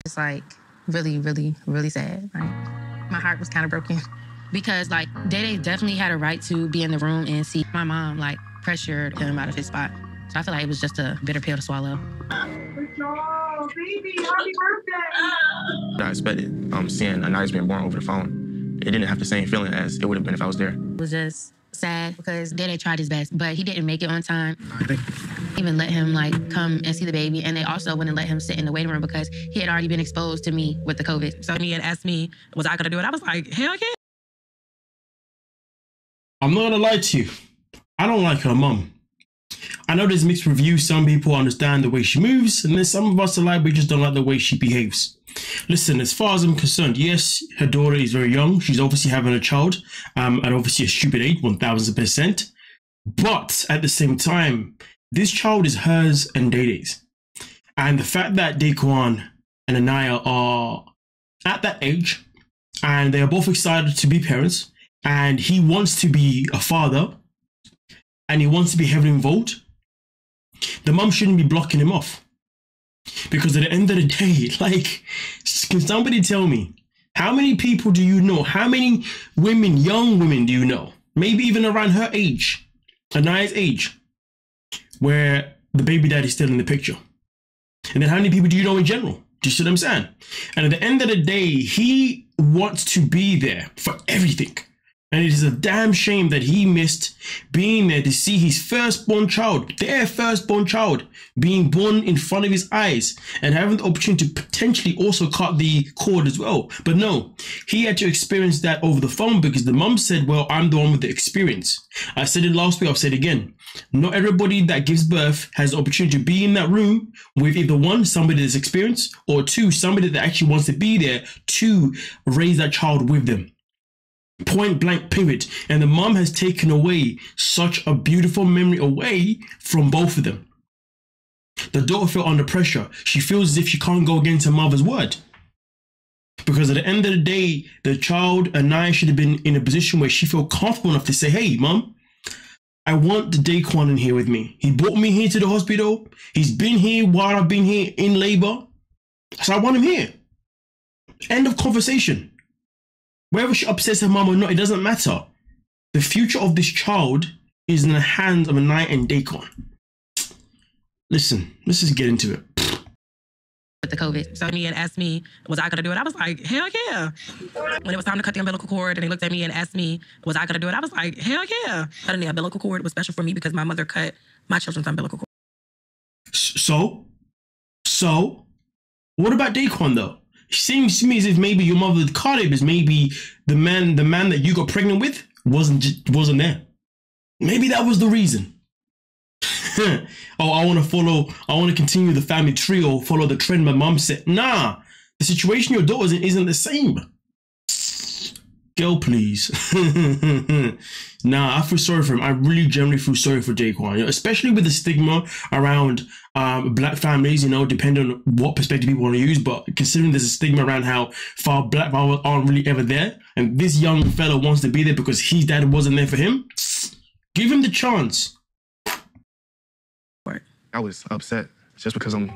It's like really, really, really sad. Like my heart was kind of broken because like Day definitely had a right to be in the room and see my mom like pressured him out of his spot. So I feel like it was just a bitter pill to swallow. Good job, baby. Happy birthday. I expected seeing Anais being born over the phone. It didn't have the same feeling as it would have been if I was there. It was just sad because Day tried his best, but he didn't make it on time. I think Even let him like come and see the baby, and they also wouldn't let him sit in the waiting room because he had already been exposed to me with the COVID. So he had asked me, was I gonna do it? I was like, hell yeah. I'm not gonna lie to you. I don't like her mum. I know there's mixed reviews. Some people understand the way she moves, and then some of us are like, we just don't like the way she behaves. Listen, as far as I'm concerned, yes, her daughter is very young. She's obviously having a child at obviously a stupid age, 1000%. But at the same time, this child is hers and Day-Day's. And the fact that Daquan and Anaya are at that age, and they are both excited to be parents, and he wants to be a father, and he wants to be heavily involved, the mum shouldn't be blocking him off. Because at the end of the day, like, can somebody tell me, how many people do you know? How many women, young women do you know? Maybe even around her age, Anaya's age, where the baby daddy is still in the picture? And then how many people do you know in general? Do you see what I'm saying? And at the end of the day, he wants to be there for everything. And it is a damn shame that he missed being there to see his firstborn child, their firstborn child, being born in front of his eyes and having the opportunity to potentially also cut the cord as well. But no, he had to experience that over the phone because the mum said, well, I'm the one with the experience. I said it last week, I'll say it again. Not everybody that gives birth has the opportunity to be in that room with either one, somebody that's experienced, or two, somebody that actually wants to be there to raise that child with them. Point blank, period. And the mom has taken away such a beautiful memory away from both of them. The daughter felt under pressure. She feels as if she can't go against her mother's word. Because at the end of the day, the child, Anaya, should have been in a position where she felt comfortable enough to say, hey, mom, I want the Daquan in here with me. He brought me here to the hospital. He's been here while I've been here in labor. So I want him here. End of conversation. Whether she upsets her mom or not, it doesn't matter. The future of this child is in the hands of Anaya and Daquan. Listen, let's just get into it. With the COVID. So he had asked me, was I gonna do it? I was like, hell yeah. When it was time to cut the umbilical cord and they looked at me and asked me, was I gonna do it? I was like, hell yeah. Cutting the umbilical cord was special for me because my mother cut my children's umbilical cord. So, what about Daquan though? It seems to me as if maybe your mother caught it, is maybe the man that you got pregnant with wasn't there. Maybe that was the reason. Oh, I want to continue the family tree or follow the trend my mom said. Nah, the situation your daughter's in isn't the same. Girl, please. Nah, I feel sorry for him. I really generally feel sorry for Daquan, especially with the stigma around black families, depending on what perspective people want to use. But considering there's a stigma around how far black people aren't really ever there, and this young fella wants to be there because his dad wasn't there for him, give him the chance. I was upset just because I'm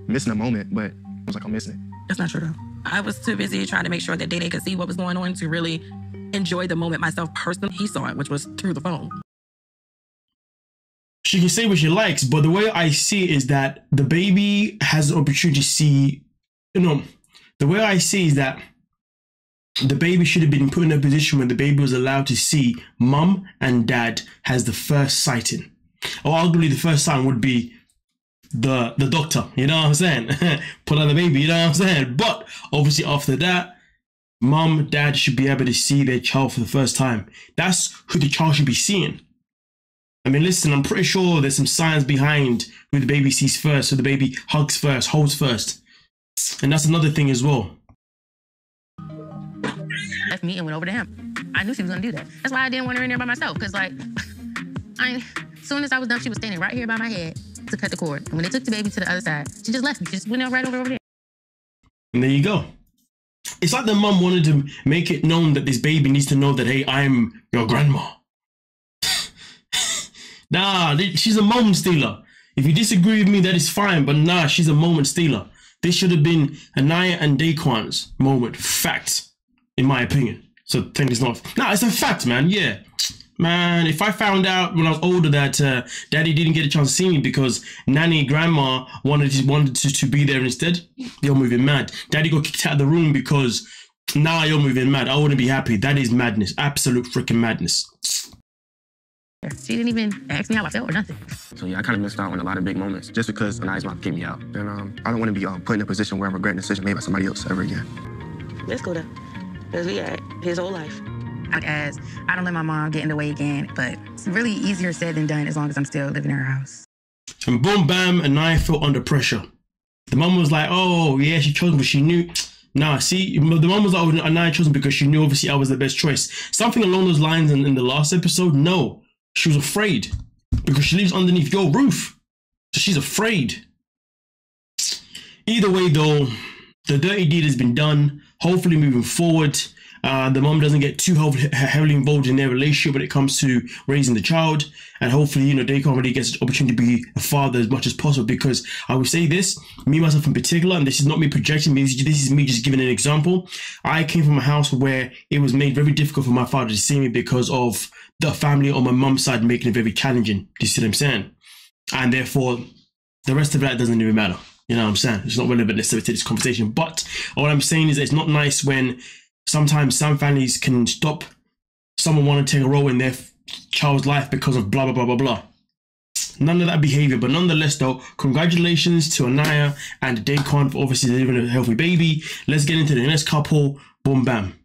missing a moment, but I was like, I'm missing it. That's not true though. I was too busy trying to make sure that Day could see what was going on to really enjoy the moment myself personally. He saw it, which was through the phone. She can say what she likes, but the way I see it is that the baby has an opportunity to see, the way I see is that the baby should have been put in a position where the baby was allowed to see mum and dad has the first sighting. Or arguably the first sign would be the doctor, you know what I'm saying? Put out the baby, you know what I'm saying? But obviously after that, mum, dad should be able to see their child for the first time. That's who the child should be seeing. I mean, listen, I'm pretty sure there's some science behind who the baby sees first, so the baby hugs first, holds first. And that's another thing as well. Left me and went over to him. I knew she was gonna do that. That's why I didn't want her in there by myself, because like, as soon as I was done, she was standing right here by my head to cut the cord. And when they took the baby to the other side, she just left me. She just went right over there. And there you go. It's like the mum wanted to make it known that this baby needs to know that, hey, I'm your grandma. Nah, she's a mum stealer. If you disagree with me, that is fine, but nah, she's a moment stealer. This should have been Anaya and Daquan's moment. Fact, in my opinion. So think it's not. Nah, it's a fact, man. Yeah. Man, if I found out when I was older that Daddy didn't get a chance to see me because Nanny, Grandma wanted to be there instead, you're moving mad. Daddy got kicked out of the room because now you're moving mad. I wouldn't be happy. That is madness. Absolute freaking madness. She didn't even ask me how I felt or nothing. So yeah, I kind of missed out on a lot of big moments just because Anaya's mom kicked me out. And I don't want to be put in a position where I'm regretting a decision made by somebody else ever again. Let's go there. Because we had his whole life. As I don't let my mom get in the way again, but it's really easier said than done as long as I'm still living in her house. And boom, bam, Anaya felt under pressure. The mom was like, oh, yeah, she chose me, but she knew. Nah, see, the mom was like, oh, Anaya chose me because she knew obviously I was the best choice. Something along those lines in the last episode, no. She was afraid because she lives underneath your roof. So she's afraid. Either way, though, the dirty deed has been done. Hopefully moving forward, the mom doesn't get too heavily involved in their relationship when it comes to raising the child. And hopefully, you know, Daquan really gets the opportunity to be a father as much as possible. Because I will say this, me, myself in particular, and this is not me projecting, this is me just giving an example. I came from a house where it was made very difficult for my father to see me because of the family on my mum's side making it very challenging. Do you see what I'm saying? And therefore, the rest of that doesn't even matter. You know what I'm saying? It's not relevant necessarily to this conversation. But all I'm saying is that it's not nice when sometimes some families can stop someone wanting to take a role in their child's life because of blah, blah, blah, blah, blah. None of that behavior. But nonetheless, though, congratulations to Anaya and Daquan for obviously delivering a healthy baby. Let's get into the next couple. Boom, bam.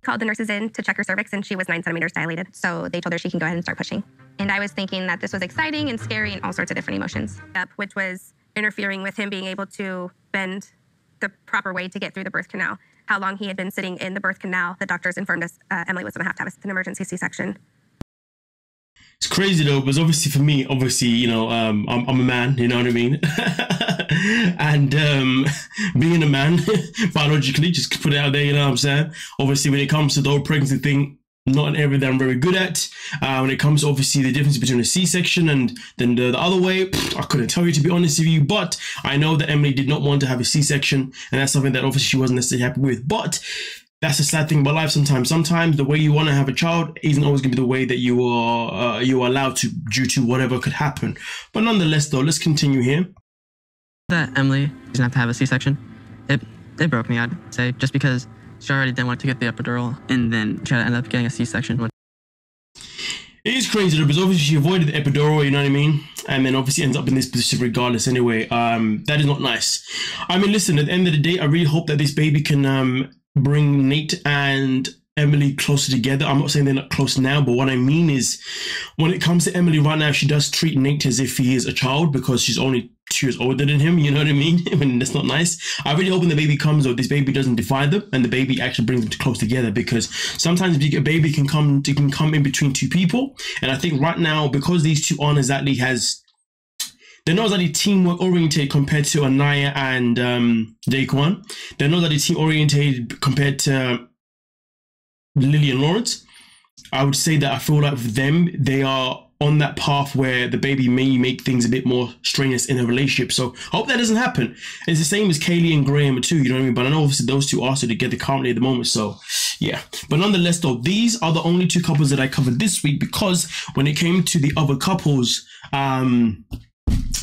Called the nurses in to check her cervix and she was 9 centimeters dilated. So they told her she can go ahead and start pushing. And I was thinking that this was exciting and scary and all sorts of different emotions, which was interfering with him being able to bend the proper way to get through the birth canal. How long he had been sitting in the birth canal, the doctors informed us Emily was going to have an emergency C-section. It's crazy though, because obviously for me, you know, I'm a man, you know what I mean? And being a man, biologically, just put it out there, you know what I'm saying? Obviously when it comes to the whole pregnancy thing, not an area that I'm very good at. When it comes to obviously the difference between a C-section and then the other way, I couldn't tell you to be honest with you, but I know that Emily did not want to have a C-section, and that's something that obviously she wasn't necessarily happy with. But that's a sad thing about life sometimes. Sometimes the way you want to have a child isn't always going to be the way that you are allowed to due to whatever could happen. But nonetheless, though, let's continue here. That Emily doesn't have to have a C-section, it broke me, I'd say, just because she already didn't want to get the epidural, and then she ended up getting a C-section. It is crazy though, because obviously she avoided the epidural, you know what I mean? And then obviously ends up in this position regardless anyway. That is not nice. I mean, listen, at the end of the day, I really hope that this baby can bring Nate and Emily closer together. I'm not saying they're not close now, but what I mean is when it comes to Emily right now, she does treat Nate as if he is a child because she's only 2 years older than him, you know what I mean? I mean, that's not nice. I really hope when the baby comes or this baby doesn't divide them and the baby actually brings them close together, because sometimes a baby can come in between two people. And I think right now, because these two aren't exactly they're not exactly teamwork oriented compared to Anaya and Daquan. They're not exactly team oriented compared to Lily and Lawrence. I would say that I feel like with them, they are on that path where the baby may make things a bit more strenuous in a relationship. So I hope that doesn't happen. And it's the same as Kaylee and Graham too, you know what I mean? But I know obviously those two are still together currently at the moment. So yeah, but nonetheless though, these are the only 2 couples that I covered this week, because when it came to the other couples,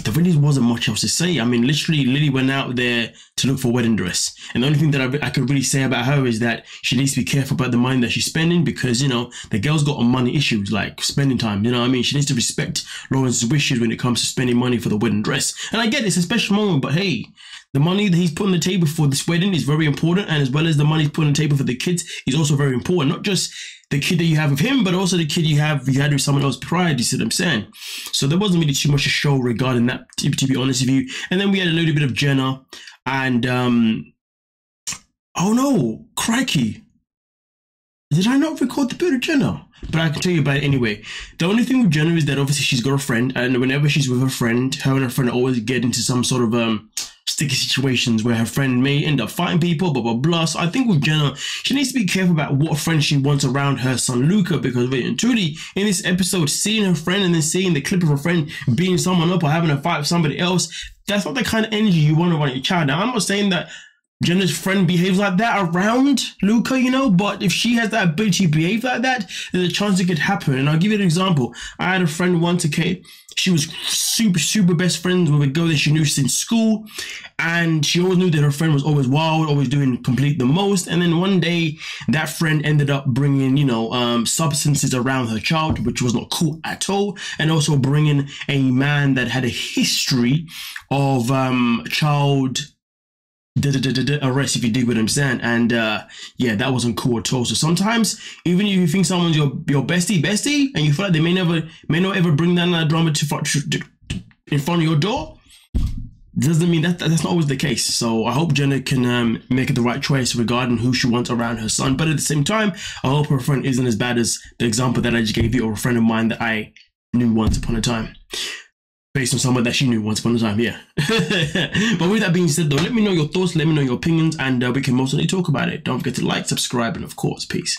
there really wasn't much else to say. I mean, literally, Lily went out there to look for a wedding dress. And the only thing that I could really say about her is that she needs to be careful about the money that she's spending, because, you know, the girl's got money issues, like spending time, you know what I mean? She needs to respect Lawrence's wishes when it comes to spending money for the wedding dress. And I get it's a special moment, but hey, the money that he's put on the table for this wedding is very important. And as well as the money he's put on the table for the kids is also very important. Not just the kid that you have with him, but also the kid you had with someone else prior, you see what I'm saying? So there wasn't really too much to show regarding that, to be honest with you. And then we had a little bit of Jenna and, oh no, crikey. Did I not record the bit of Jenna? But I can tell you about it anyway. The only thing with Jenna is that obviously she's got a friend, and whenever she's with her friend, her and her friend always get into some sort of sticky situations where her friend may end up fighting people, blah, blah, blah. So I think with Jenna, she needs to be careful about what friend she wants around her son, Luca, because really and truly, in this episode, seeing her friend and then seeing the clip of her friend beating someone up or having a fight with somebody else, that's not the kind of energy you want around your child. Now, I'm not saying that Jenna's friend behaves like that around Luca, you know, but if she has that ability to behave like that, there's a chance it could happen. And I'll give you an example. I had a friend once, okay, she was super best friends with a girl that she knew since school, and she always knew that her friend was always wild, always doing complete the most. And then one day that friend ended up bringing, you know, substances around her child, which was not cool at all, and also bringing a man that had a history of child arrest, if you dig what I'm saying. And yeah, that wasn't cool at all. So sometimes, even if you think someone's your bestie, and you feel like they may not ever bring that drama in front of your door, doesn't mean that's not always the case. So I hope Jenna can make the right choice regarding who she wants around her son. But at the same time, I hope her friend isn't as bad as the example that I just gave you, or a friend of mine that I knew once upon a time. Based on someone that she knew once upon a time, yeah. But with that being said, though, let me know your thoughts, let me know your opinions, and we can mostly talk about it. Don't forget to like, subscribe, and of course, peace.